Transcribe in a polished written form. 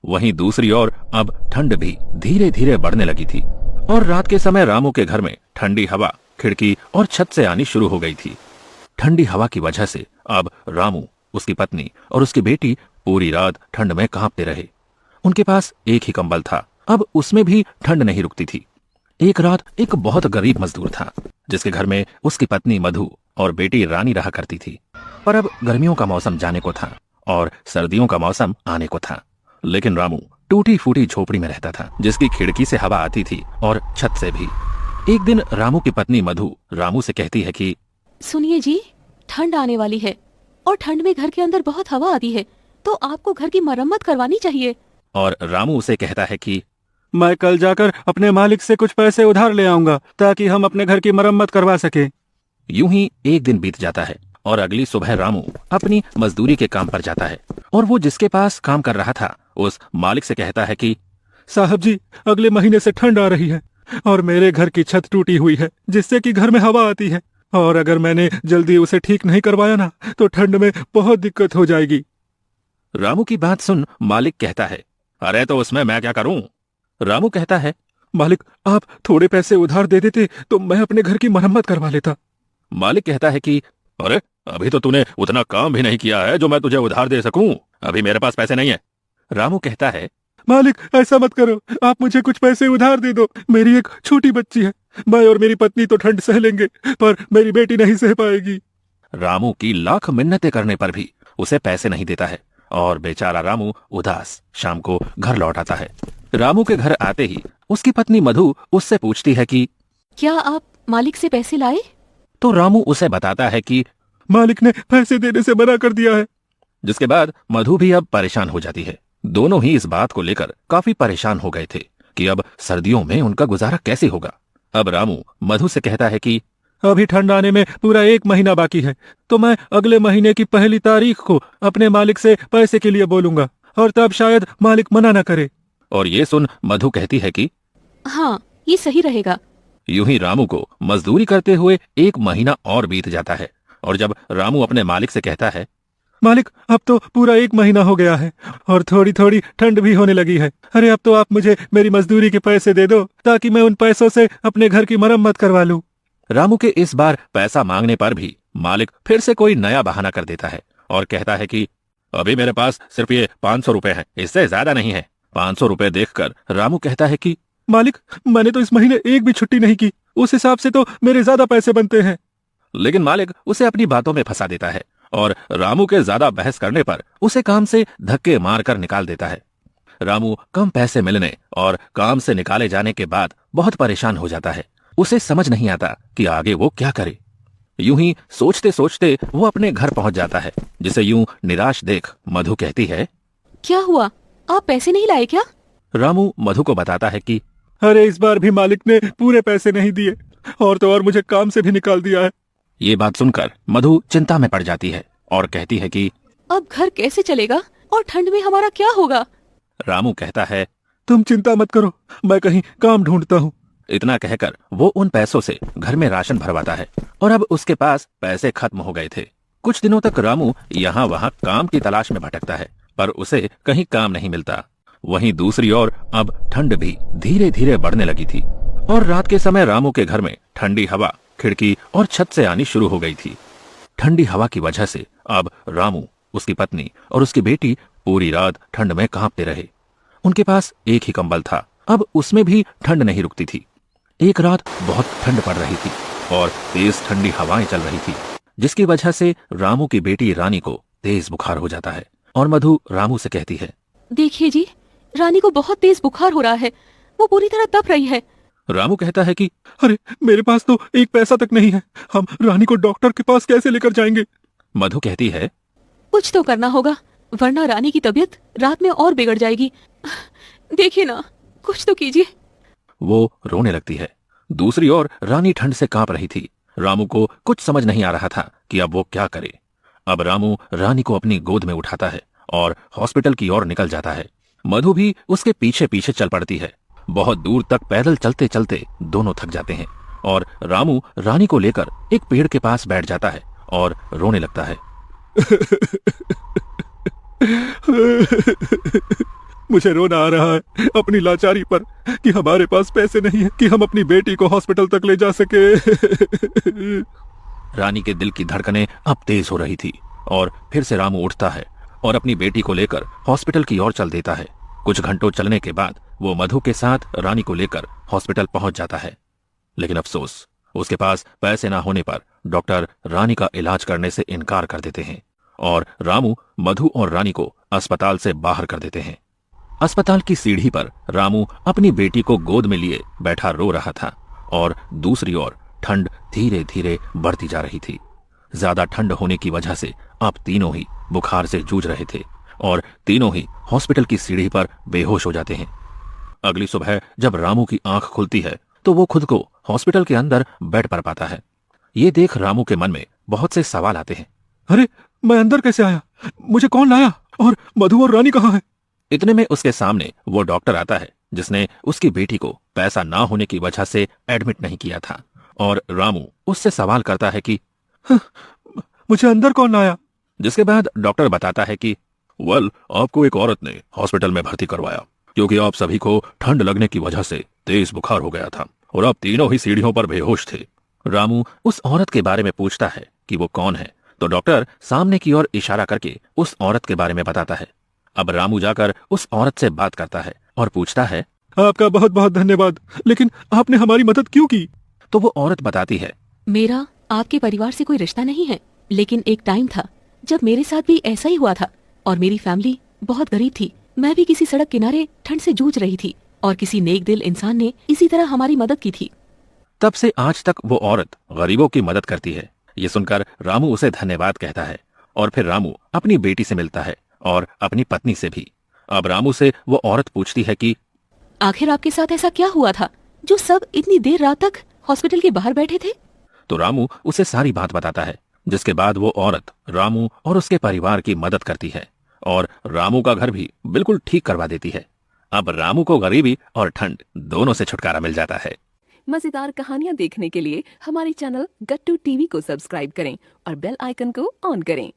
वहीं दूसरी ओर अब ठंड भी धीरे धीरे बढ़ने लगी थी और रात के समय रामू के घर में ठंडी हवा खिड़की और छत से आनी शुरू हो गई थी। ठंडी हवा की वजह से अब रामू, उसकी पत्नी और उसकी बेटी पूरी रात ठंड में कांपते रहे। उनके पास एक ही कंबल था, अब उसमें भी ठंड नहीं रुकती थी। एक रात एक बहुत गरीब मजदूर था जिसके घर में उसकी पत्नी मधु और बेटी रानी रहा करती थी। पर अब गर्मियों का मौसम जाने को था और सर्दियों का मौसम आने को था, लेकिन रामू टूटी फूटी झोपड़ी में रहता था जिसकी खिड़की से हवा आती थी और छत से भी। एक दिन रामू की पत्नी मधु रामू से कहती है कि सुनिए जी, ठंड आने वाली है और ठंड में घर के अंदर बहुत हवा आती है, तो आपको घर की मरम्मत करवानी चाहिए। और रामू उसे कहता है कि मैं कल जाकर अपने मालिक से कुछ पैसे उधार ले आऊंगा ताकि हम अपने घर की मरम्मत करवा सके। यूं ही एक दिन बीत जाता है और अगली सुबह रामू अपनी मजदूरी के काम पर जाता है और वो जिसके पास काम कर रहा था उस मालिक से कहता है कि साहब जी, अगले महीने से ठंड आ रही है और मेरे घर की छत टूटी हुई है जिससे कि घर में हवा आती है, और अगर मैंने जल्दी उसे ठीक नहीं करवाया ना तो ठंड में बहुत दिक्कत हो जाएगी। रामू की बात सुन मालिक कहता है, अरे तो उसमें मैं क्या करूं? रामू कहता है, मालिक, आप थोड़े पैसे उधार दे देते तो मैं अपने घर की मरम्मत करवा लेता। मालिक कहता है कि अरे अभी तो तूने उतना काम भी नहीं किया है जो मैं तुझे उधार दे सकूं, अभी मेरे पास पैसे नहीं है। रामू कहता है, मालिक ऐसा मत करो, आप मुझे कुछ पैसे उधार दे दो। मेरी एक छोटी बच्ची है, मैं और मेरी पत्नी तो ठंड सह लेंगे पर मेरी बेटी नहीं सह पाएगी। रामू की लाख मिन्नतें करने पर भी उसे पैसे नहीं देता है और बेचारा रामू उदास शाम को घर लौट आता है। रामू के घर आते ही उसकी पत्नी मधु उससे पूछती है कि क्या आप मालिक से पैसे लाए? तो रामू उसे बताता है कि मालिक ने पैसे देने से मना कर दिया है। जिसके बाद मधु भी अब परेशान हो जाती है। दोनों ही इस बात को लेकर काफी परेशान हो गए थे कि अब सर्दियों में उनका गुजारा कैसे होगा। अब रामू मधु से कहता है कि अभी ठंड आने में पूरा 1 महीना बाकी है, तो मैं अगले महीने की 1 तारीख को अपने मालिक से पैसे के लिए बोलूंगा और तब शायद मालिक मना न करे। और ये सुन मधु कहती है कि हाँ, ये सही रहेगा। यूं ही रामू को मजदूरी करते हुए 1 महीना और बीत जाता है और जब रामू अपने मालिक से कहता है, मालिक अब तो पूरा 1 महीना हो गया है और थोड़ी थोड़ी ठंड भी होने लगी है, अरे अब तो आप मुझे मेरी मजदूरी के पैसे दे दो ताकि मैं उन पैसों से अपने घर की मरम्मत करवा लूं। रामू के इस बार पैसा मांगने पर भी मालिक फिर से कोई नया बहाना कर देता है और कहता है कि अभी मेरे पास सिर्फ ये 500 रुपए हैं, इससे ज्यादा नहीं है। 500 रुपए देखकर रामू कहता है कि मालिक, मैंने तो इस महीने एक भी छुट्टी नहीं की, उस हिसाब से तो मेरे ज्यादा पैसे बनते हैं। लेकिन मालिक उसे अपनी बातों में फंसा देता है और रामू के ज्यादा बहस करने पर उसे काम से धक्के मारकर निकाल देता है। रामू कम पैसे मिलने और काम से निकाले जाने के बाद बहुत परेशान हो जाता है। उसे समझ नहीं आता कि आगे वो क्या करे। यूं ही सोचते सोचते वो अपने घर पहुंच जाता है, जिसे यूं निराश देख मधु कहती है, क्या हुआ, आप पैसे नहीं लाए क्या? रामू मधु को बताता है कि अरे इस बार भी मालिक ने पूरे पैसे नहीं दिए और तो और मुझे काम से भी निकाल दिया है। ये बात सुनकर मधु चिंता में पड़ जाती है और कहती है कि अब घर कैसे चलेगा और ठंड में हमारा क्या होगा? रामू कहता है, तुम चिंता मत करो, मैं कहीं काम ढूंढता हूँ। इतना कहकर वो उन पैसों से घर में राशन भरवाता है और अब उसके पास पैसे खत्म हो गए थे। कुछ दिनों तक रामू यहाँ वहाँ काम की तलाश में भटकता है पर उसे कहीं काम नहीं मिलता। वहीं दूसरी ओर अब ठंड भी धीरे धीरे बढ़ने लगी थी और रात के समय रामू के घर में ठंडी हवा खिड़की और छत से आनी शुरू हो गई थी। ठंडी हवा की वजह से अब रामू, उसकी पत्नी और उसकी बेटी पूरी रात ठंड में कांपते रहे। उनके पास एक ही कंबल था, अब उसमें भी ठंड नहीं रुकती थी। एक रात बहुत ठंड पड़ रही थी और तेज ठंडी हवाएं चल रही थी, जिसकी वजह से रामू की बेटी रानी को तेज बुखार हो जाता है और मधु रामू से कहती है, देखिए जी, रानी को बहुत तेज बुखार हो रहा है, वो पूरी तरह तप रही है। रामू कहता है कि अरे मेरे पास तो 1 पैसा तक नहीं है, हम रानी को डॉक्टर के पास कैसे लेकर जाएंगे? मधु कहती है, कुछ तो करना होगा वरना रानी की तबीयत रात में और बिगड़ जाएगी। देखिए ना, कुछ तो कीजिए। वो रोने लगती है। दूसरी ओर रानी ठंड से कांप रही थी। रामू को कुछ समझ नहीं आ रहा था कि अब वो क्या करे। अब रामू रानी को अपनी गोद में उठाता है और हॉस्पिटल की ओर निकल जाता है। मधु भी उसके पीछे पीछे चल पड़ती है। बहुत दूर तक पैदल चलते चलते दोनों थक जाते हैं और रामू रानी को लेकर एक पेड़ के पास बैठ जाता है और रोने लगता है। मुझे रोना आ रहा है अपनी लाचारी पर कि हमारे पास पैसे नहीं है कि हम अपनी बेटी को हॉस्पिटल तक ले जा सके। रानी के दिल की धड़कनें अब तेज हो रही थी और फिर से रामू उठता है और अपनी बेटी को लेकर हॉस्पिटल की ओर चल देता है। कुछ घंटों चलने के बाद वो मधु के साथ रानी को लेकर हॉस्पिटल पहुंच जाता है। लेकिन अफसोस, उसके पास पैसे ना होने पर डॉक्टर रानी का इलाज करने से इनकार कर देते हैं और रामू मधु और रानी को अस्पताल से बाहर कर देते हैं। अस्पताल की सीढ़ी पर रामू अपनी बेटी को गोद में लिए बैठा रो रहा था और दूसरी ओर ठंड धीरे धीरे बढ़ती जा रही थी। ज्यादा ठंड होने की वजह से अब तीनों ही बुखार से जूझ रहे थे और तीनों ही हॉस्पिटल की सीढ़ी पर बेहोश हो जाते हैं। अगली सुबह जब रामू की आंख खुलती है तो वो खुद को हॉस्पिटल के अंदर बेड पर पाता है। ये देख रामू के मन में बहुत से सवाल आते हैं। अरे, मैं अंदर कैसे आया? मुझे कौन लाया? और मधु और रानी कहाँ है? इतने में उसके सामने वो डॉक्टर आता है जिसने उसकी बेटी को पैसा ना होने की वजह से एडमिट नहीं किया था और रामू उससे सवाल करता है कि मुझे अंदर कौन लाया? जिसके बाद डॉक्टर बताता है कि आपको एक औरत ने हॉस्पिटल में भर्ती करवाया क्योंकि आप सभी को ठंड लगने की वजह से तेज बुखार हो गया था और आप तीनों ही सीढ़ियों पर बेहोश थे। रामू उस औरत के बारे में पूछता है कि वो कौन है, तो डॉक्टर सामने की ओर इशारा करके उस औरत के बारे में बताता है। अब रामू जाकर उस औरत से बात करता है और पूछता है, आपका बहुत बहुत धन्यवाद, लेकिन आपने हमारी मदद क्यों की? तो वो औरत बताती है, मेरा आपके परिवार से कोई रिश्ता नहीं है, लेकिन एक टाइम था जब मेरे साथ भी ऐसा ही हुआ था और मेरी फैमिली बहुत गरीब थी। मैं भी किसी सड़क किनारे ठंड से जूझ रही थी और किसी नेक दिल इंसान ने इसी तरह हमारी मदद की थी। तब से आज तक वो औरत गरीबों की मदद करती है। ये सुनकर रामू उसे धन्यवाद कहता है और फिर रामू अपनी बेटी से मिलता है और अपनी पत्नी से भी। अब रामू से वो औरत पूछती है कि आखिर आपके साथ ऐसा क्या हुआ था जो सब इतनी देर रात तक हॉस्पिटल के बाहर बैठे थे? तो रामू उसे सारी बात बताता है, जिसके बाद वो औरत रामू और उसके परिवार की मदद करती है और रामू का घर भी बिल्कुल ठीक करवा देती है। अब रामू को गरीबी और ठंड दोनों से छुटकारा मिल जाता है। मजेदार कहानियाँ देखने के लिए हमारे चैनल गट्टू टीवी को सब्सक्राइब करें और बेल आइकन को ऑन करें।